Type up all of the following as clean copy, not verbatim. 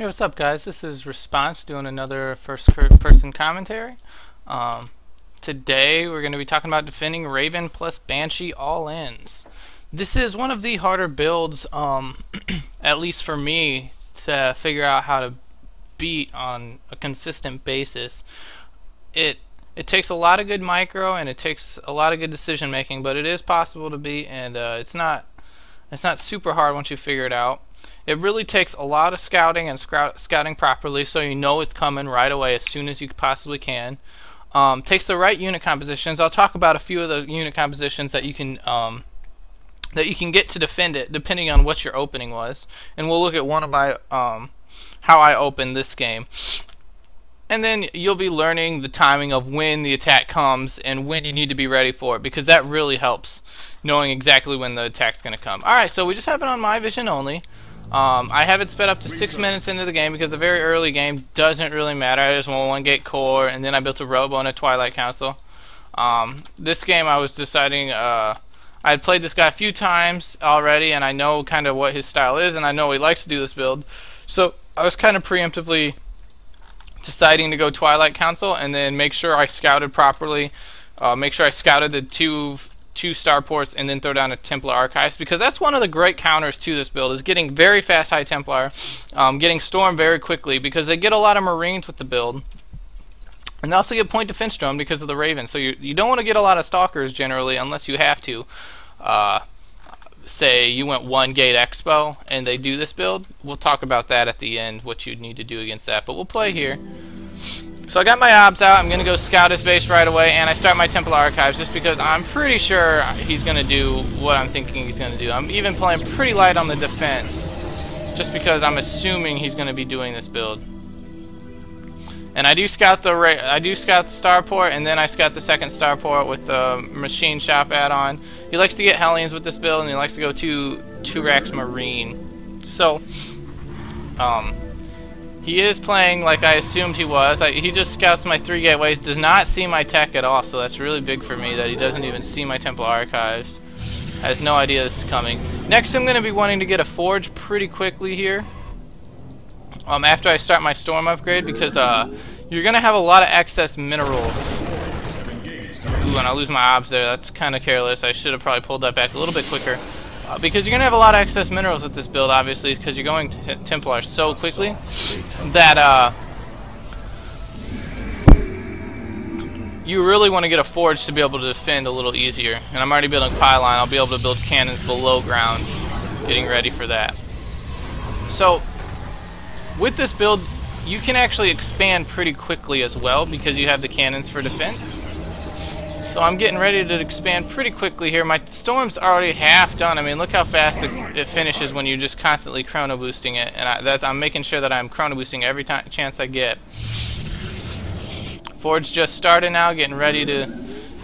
Hey, what's up, guys? This is Response doing another first-person commentary. Today we're going to be talking about defending Raven plus Banshee all-ins. This is one of the harder builds, at least for me, to figure out how to beat on a consistent basis. It takes a lot of good micro and it takes a lot of good decision making, but it is possible to beat, and it's not super hard once you figure it out. It really takes a lot of scouting and scouting properly, so you know it's coming right away as soon as you possibly can. Takes the right unit compositions. I'll talk about a few of the unit compositions that you can get to defend it, depending on what your opening was. And we'll look at one of my how I opened this game. And then you'll be learning the timing of when the attack comes and when you need to be ready for it, because that really helps knowing exactly when the attack's going to come. Alright, so we just have it on my vision only. I have it sped up to 6 minutes into the game because the very early game doesn't really matter. I just want one gate core, and then I built a robo and a Twilight Council. This game I was deciding, I had played this guy a few times already, and I know kind of what his style is, and I know he likes to do this build. So I was kind of preemptively deciding to go Twilight Council and then make sure I scouted properly, make sure I scouted the two starports and then throw down a Templar Archives, because that's one of the great counters to this build, is getting very fast high Templar, getting Storm very quickly, because they get a lot of Marines with the build, and they also get point defense drone because of the Raven. So you don't want to get a lot of Stalkers generally unless you have to. Say you went one gate Expo and they do this build. We'll talk about that at the end, what you'd need to do against that, but we'll play here. So I got my obs out. I'm going to go scout his base right away, and I start my Templar Archives just because I'm pretty sure he's going to do what I'm thinking he's going to do. I'm even playing pretty light on the defense just because I'm assuming he's going to be doing this build. And I do scout the starport, and then I scout the second starport with the machine shop add-on. He likes to get Hellions with this build, and he likes to go 2 racks Marine. So he is playing like I assumed he was. He just scouts my 3 gateways, does not see my tech at all, so that's really big for me that he doesn't even see my Templar Archives. Has no idea this is coming. Next, I'm going to be wanting to get a Forge pretty quickly here, after I start my Storm upgrade, because you're going to have a lot of excess minerals. Ooh, and I lose my obs there. That's kind of careless. I should have probably pulled that back a little bit quicker. Because you're going to have a lot of excess minerals with this build, obviously, because you're going to Templar so quickly that you really want to get a Forge to be able to defend a little easier. And I'm already building Pylon. I'll be able to build cannons below ground, getting ready for that. So with this build, you can actually expand pretty quickly as well because you have the cannons for defense. So I'm getting ready to expand pretty quickly here. My Storm's already half done. I mean, look how fast it finishes when you're just constantly chrono boosting it. And I'm making sure that I'm chrono boosting every chance I get. Forge just started now, getting ready to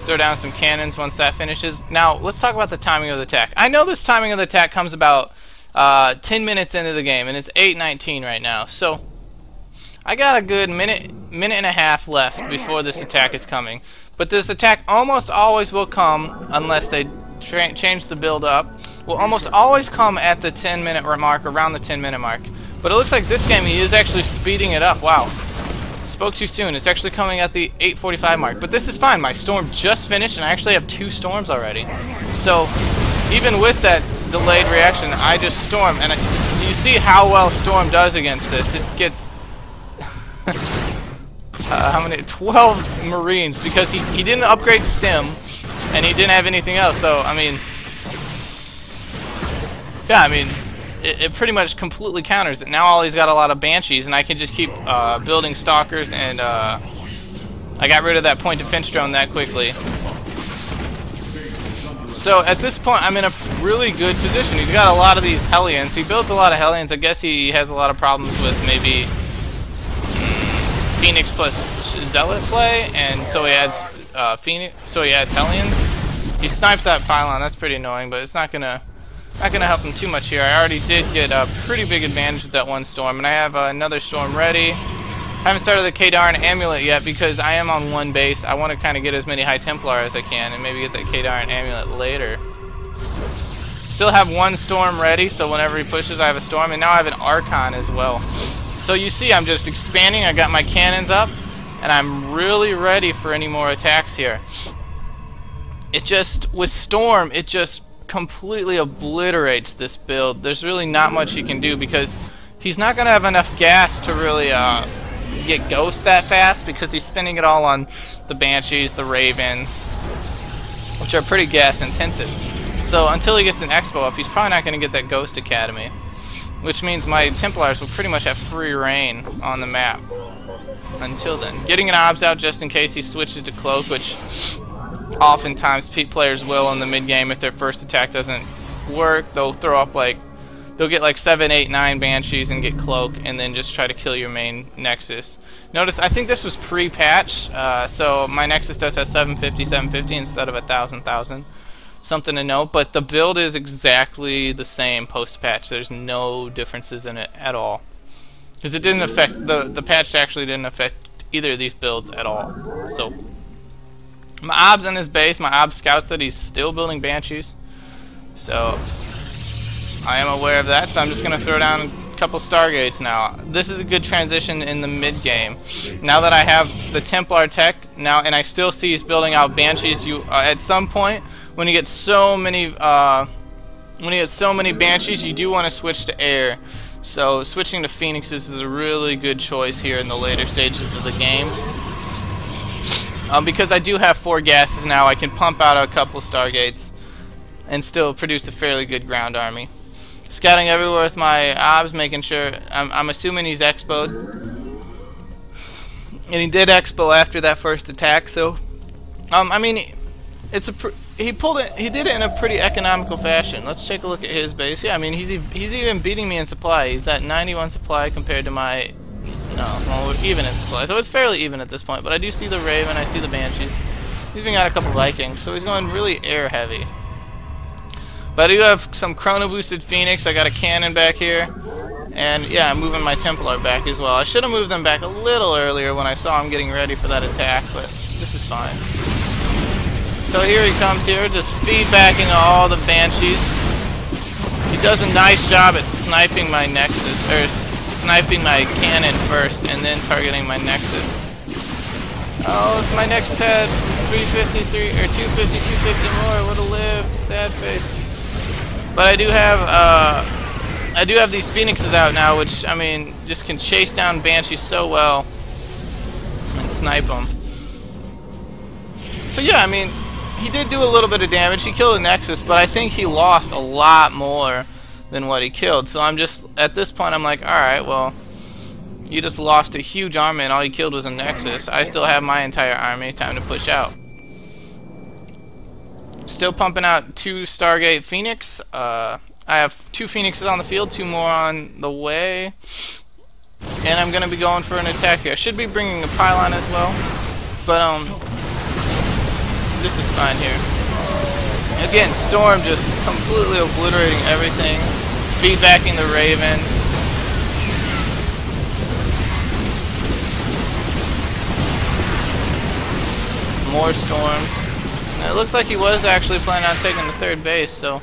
throw down some cannons once that finishes. Now, let's talk about the timing of the attack. I know this timing of the attack comes about 10 minutes into the game, and it's 8:19 right now. So I got a good minute and a half left before this attack is coming. But this attack almost always will come, unless they change the build up, will almost always come at the 10-minute mark, around the 10-minute mark. But it looks like this game he is actually speeding it up. Wow. Spoke too soon. It's actually coming at the 8:45 mark. But this is fine. My Storm just finished, and I actually have 2 Storms already. So even with that delayed reaction, I just Storm. And you see how well Storm does against this. It gets how many? 12 Marines, because he didn't upgrade Stim and he didn't have anything else. So I mean, yeah, I mean, it pretty much completely counters it. Now all he's got a lot of Banshees, and I can just keep building Stalkers, and I got rid of that point defense drone that quickly. So at this point I'm in a really good position. He's got a lot of these Hellions. He builds a lot of Hellions. I guess he has a lot of problems with maybe Phoenix plus Zealot play, and so he adds Hellions. He snipes that Pylon. That's pretty annoying, but it's not gonna help him too much here. I already did get a pretty big advantage with that one Storm, and I have another Storm ready. I haven't started the Kadar and Amulet yet because I am on one base. I want to kind of get as many High Templar as I can, and maybe get that Kadar and Amulet later. Still have one Storm ready, so whenever he pushes I have a Storm, and now I have an Archon as well. So you see I'm just expanding, I got my cannons up, and I'm really ready for any more attacks here. It just, with Storm, it just completely obliterates this build. There's really not much he can do because he's not going to have enough gas to really get Ghost that fast because he's spending it all on the Banshees, the Ravens, which are pretty gas intensive. So until he gets an Expo up, he's probably not going to get that Ghost Academy, which means my Templars will pretty much have free reign on the map until then. Getting an Obs out just in case he switches to Cloak, which oftentimes players will in the mid game. If their first attack doesn't work, they'll throw up like, they'll get like 7, 8, 9 Banshees and get Cloak, and then just try to kill your main Nexus. Notice, I think this was pre-patch, so my Nexus does have 750 instead of 1,000. Something to note, but the build is exactly the same post-patch. There's no differences in it at all. Because it didn't affect, the patch actually didn't affect either of these builds at all. So, my Obs in his base, my Obs scouts that he's still building Banshees. So, I am aware of that, so I'm just going to throw down a couple Stargates now. This is a good transition in the mid-game. Now that I have the Templar tech, now, and I still see he's building out Banshees, at some point, when you get so many Banshees, you do want to switch to air. So switching to Phoenixes is a really good choice here in the later stages of the game. Because I do have 4 gases now, I can pump out a couple Stargates and still produce a fairly good ground army. Scouting everywhere with my Obs, making sure, I'm assuming he's Expo'd. And he did Expo after that first attack, so I mean, it's a he did it in a pretty economical fashion. Let's take a look at his base. Yeah, I mean, he's even beating me in supply. He's at 91 supply compared to my, well, we're even in supply. So it's fairly even at this point, but I do see the Raven, I see the Banshees. He's even got a couple Vikings, so he's going really air heavy. But I do have some Chrono Boosted Phoenix, I got a cannon back here. And yeah, I'm moving my Templar back as well. I should have moved them back a little earlier when I saw him getting ready for that attack, but this is fine. So here he comes here, just feedbacking all the Banshees. He does a nice job at sniping my Nexus, or sniping my cannon first, and then targeting my Nexus. Oh, if my Nexus had 353 or 250, 250 more, would have lived. Sad face. But I do have these Phoenixes out now, which I mean, just can chase down Banshees so well and snipe them. So yeah, I mean, he did do a little bit of damage. He killed a Nexus, but I think he lost a lot more than what he killed. So I'm just, at this point, I'm like, alright, well, you just lost a huge army and all you killed was a Nexus. I still have my entire army. Time to push out. Still pumping out 2 Stargate Phoenix. I have 2 Phoenixes on the field, 2 more on the way. And I'm going to be going for an attack here. I should be bringing a pylon as well. But, this is fine here. Again, Storm just completely obliterating everything. Feedbacking the Raven. More Storms. And it looks like he was actually planning on taking the 3rd base, so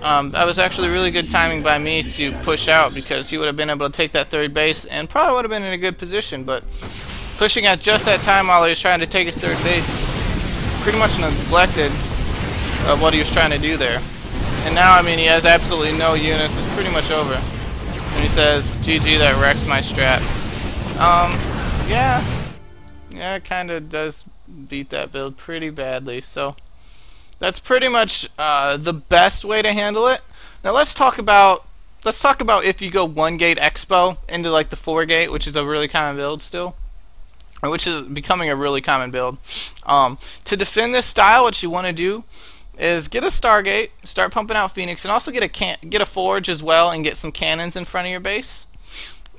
that was actually really good timing by me to push out, because he would have been able to take that 3rd base and probably would have been in a good position, but pushing at just that time while he was trying to take his 3rd base pretty much neglected what he was trying to do there. And now, I mean, he has absolutely no units. It's pretty much over. And he says, GG, that wrecks my strat. Yeah, it kind of does beat that build pretty badly. So that's pretty much the best way to handle it. Now let's talk about if you go 1 gate Expo into like the 4 gate, which is a really common build still, or which is becoming a really common build. To defend this style, what you want to do is get a Stargate, start pumping out Phoenix, and also get a Forge as well, and get some cannons in front of your base.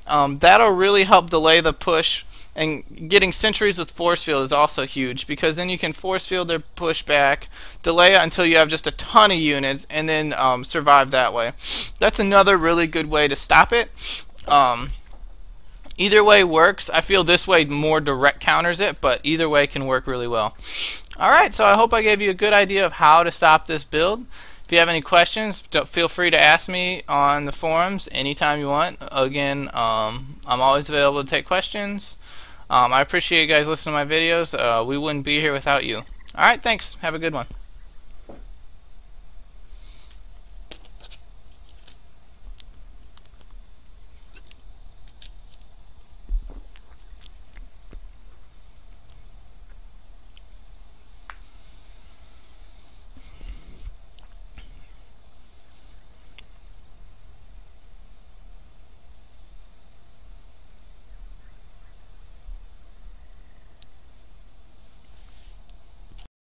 That'll really help delay the push. And getting sentries with force field is also huge, because then you can force field their push back, delay it until you have just a ton of units, and then survive that way. That's another really good way to stop it. Either way works. I feel this way more direct counters it, but either way can work really well. Alright, so I hope I gave you a good idea of how to stop this build. If you have any questions, feel free to ask me on the forums anytime you want. Again, I'm always available to take questions. I appreciate you guys listening to my videos. We wouldn't be here without you. Alright, thanks. Have a good one.